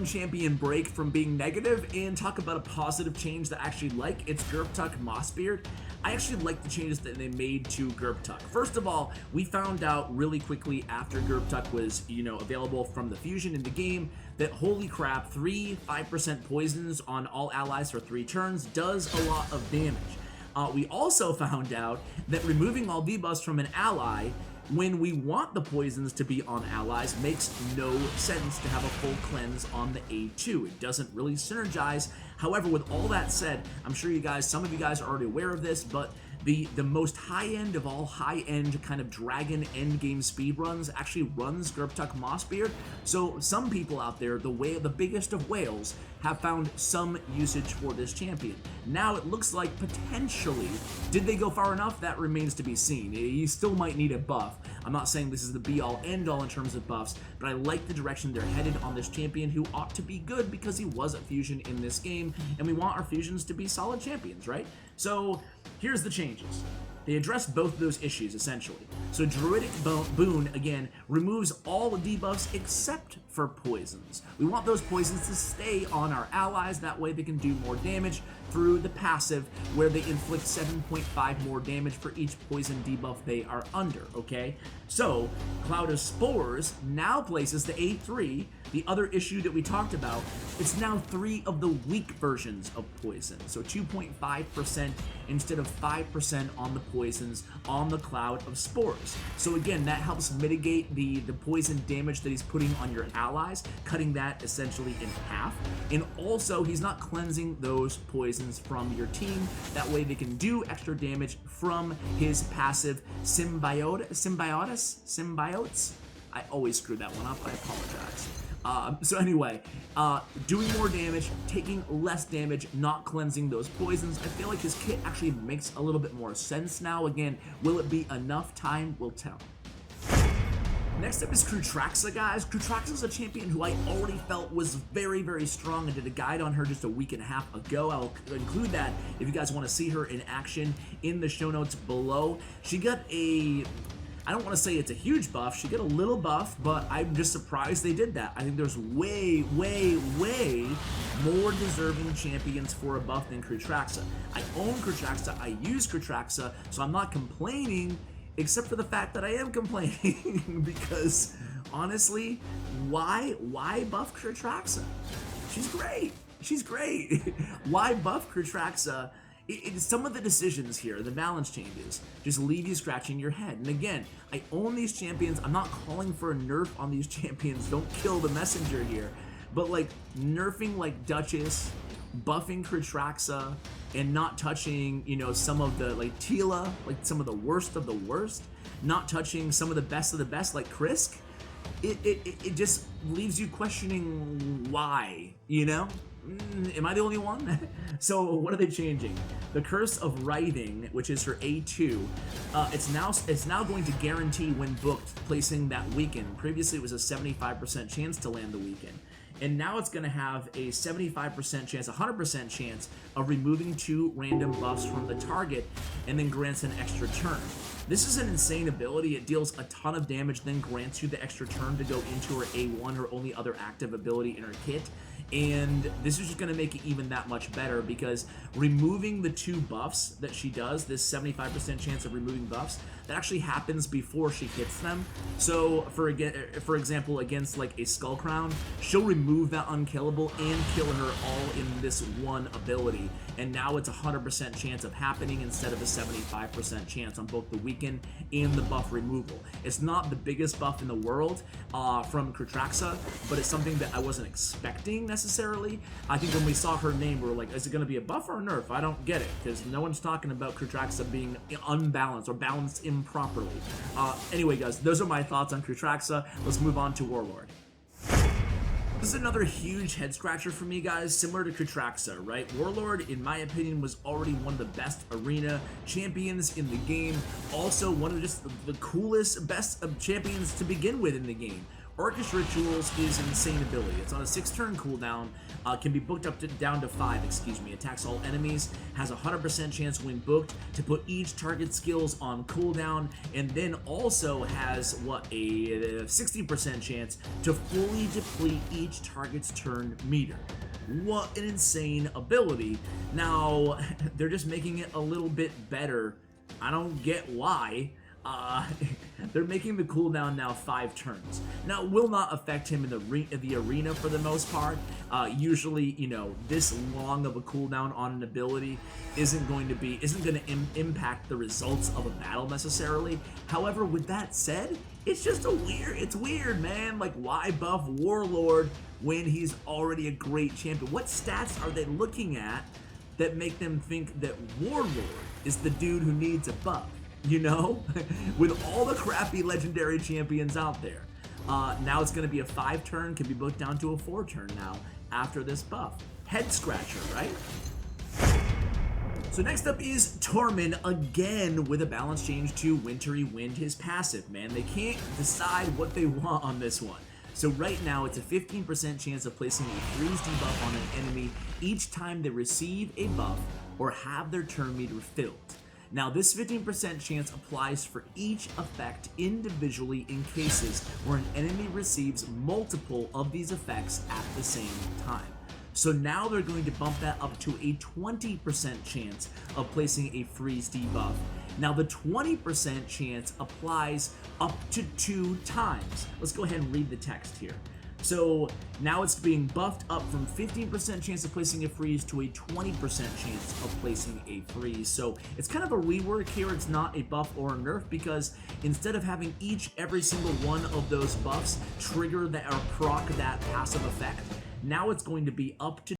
champion break from being negative and talk about a positive change that I actually like. It's Gerb Tuck Mossbeard. I actually like the changes that they made to Gerb Tuck. First of all, we found out really quickly after Gerb Tuck was, available from the fusion in the game that holy crap, 5% poisons on all allies for 3 turns does a lot of damage. We also found out that removing all debuffs from an ally when we want the poisons to be on allies makes no sense to have a full cleanse on the A2. It doesn't really synergize. However, with all that said, I'm sure some of you guys are already aware of this, but the most high-end of all high-end kind of dragon endgame speedruns actually runs Gerb Tuck Mossbeard. So some people out there, the biggest of whales, have found some usage for this champion. Now it looks like potentially, did they go far enough? That remains to be seen. You still might need a buff. I'm not saying this is the be-all, end-all in terms of buffs, but I like the direction they're headed on this champion, who ought to be good because he was a fusion in this game, and we want our fusions to be solid champions, right? So here's the changes. They address both of those issues, essentially. So Druidic Boon, again, removes all the debuffs except for poisons. We want those poisons to stay on our allies, that way they can do more damage through the passive, where they inflict 7.5 more damage for each poison debuff they are under, okay? So, Cloud of Spores now places the A3, the other issue that we talked about. It's now 3 of the weak versions of poison, so 2.5% instead of 5% on the poisons on the Cloud of Spores. So again, that helps mitigate the poison damage that he's putting on your allies, cutting that essentially in half. And also, he's not cleansing those poisons from your team. That way they can do extra damage from his passive Symbiotes? I always screw that one up, I apologize. So anyway, doing more damage, taking less damage, not cleansing those poisons. I feel like his kit actually makes a little bit more sense now. Again, will it be enough? Time will tell. Next up is Kreela, guys. Kreela is a champion who I already felt was very, very strong. I did a guide on her just a week and a half ago. I'll include that if you guys want to see her in action in the show notes below. She got I don't want to say it's a huge buff. She got a little buff, but I'm just surprised they did that. I think there's way, way, way more deserving champions for a buff than Kreela. I own Kreela, I use Kreela, so I'm not complaining, except for the fact that I am complaining because, honestly, why buff Kreela? She's great. She's great. Why buff Kreela? Some of the decisions here, the balance changes, just leave you scratching your head. And again, I own these champions. I'm not calling for a nerf on these champions. Don't kill the messenger here. But like nerfing like Duchess, buffing Kreela, and not touching, some of the like Tila, like some of the worst, not touching some of the best like Krisk. It just leaves you questioning why, Am I the only one? So what are they changing? The Curse of Writhing, which is her A2, it's now going to guarantee when booked placing that weekend. Previously it was a 75% chance to land the weekend. And now it's going to have a 75% chance, 100% chance of removing 2 random buffs from the target and then grants an extra turn. This is an insane ability. It deals a ton of damage, then grants you the extra turn to go into her A1, her only other active ability in her kit. And this is just going to make it even that much better because removing the 2 buffs that she does, this 75% chance of removing buffs, that actually happens before she hits them. So for example, against like a Skull Crown, she'll remove that unkillable and kill her all in this one ability. And now it's a 100% chance of happening instead of a 75% chance on both the weaken and the buff removal. It's not the biggest buff in the world from Kreela, but it's something that I wasn't expecting necessarily. I think when we saw her name, we were like, is it going to be a buff or a nerf? I don't get it, because no one's talking about Kreela being unbalanced or balanced improperly. Anyway, guys, those are my thoughts on Kreela. Let's move on to Warlord. This is another huge head scratcher for me, guys, similar to Kreela, right? Warlord, in my opinion, was already one of the best arena champions in the game. Also, one of just the coolest, best champions to begin with in the game. Orcish Rituals is an insane ability. It's on a 6-turn cooldown, can be booked down to 5, excuse me. Attacks all enemies, has a 100% chance when booked to put each target skills on cooldown, and then also has, a 60% chance to fully deplete each target's turn meter. What an insane ability. Now, they're just making it a little bit better. I don't get why. They're making the cooldown now 5 turns. Now, it will not affect him in the arena for the most part. Usually, this long of a cooldown on an ability isn't going to impact the results of a battle necessarily. However, with that said, it's just it's weird, man. Like, why buff Warlord when he's already a great champion? What stats are they looking at that make them think that Warlord is the dude who needs a buff? With all the crappy legendary champions out there. Now it's going to be a 5-turn, can be booked down to a 4-turn now after this buff. Head scratcher, right? So next up is Tormund, again with a balance change to Wintry Wind, his passive. Man, they can't decide what they want on this one. So right now, it's a 15% chance of placing a freeze debuff on an enemy each time they receive a buff or have their turn meter filled. Now, this 15% chance applies for each effect individually in cases where an enemy receives multiple of these effects at the same time. So now they're going to bump that up to a 20% chance of placing a freeze debuff. Now, the 20% chance applies up to 2 times. Let's go ahead and read the text here. So now it's being buffed up from 15% chance of placing a freeze to a 20% chance of placing a freeze. So it's kind of a rework here. It's not a buff or a nerf, because instead of having every single one of those buffs trigger that or proc that passive effect, now it's going to be up to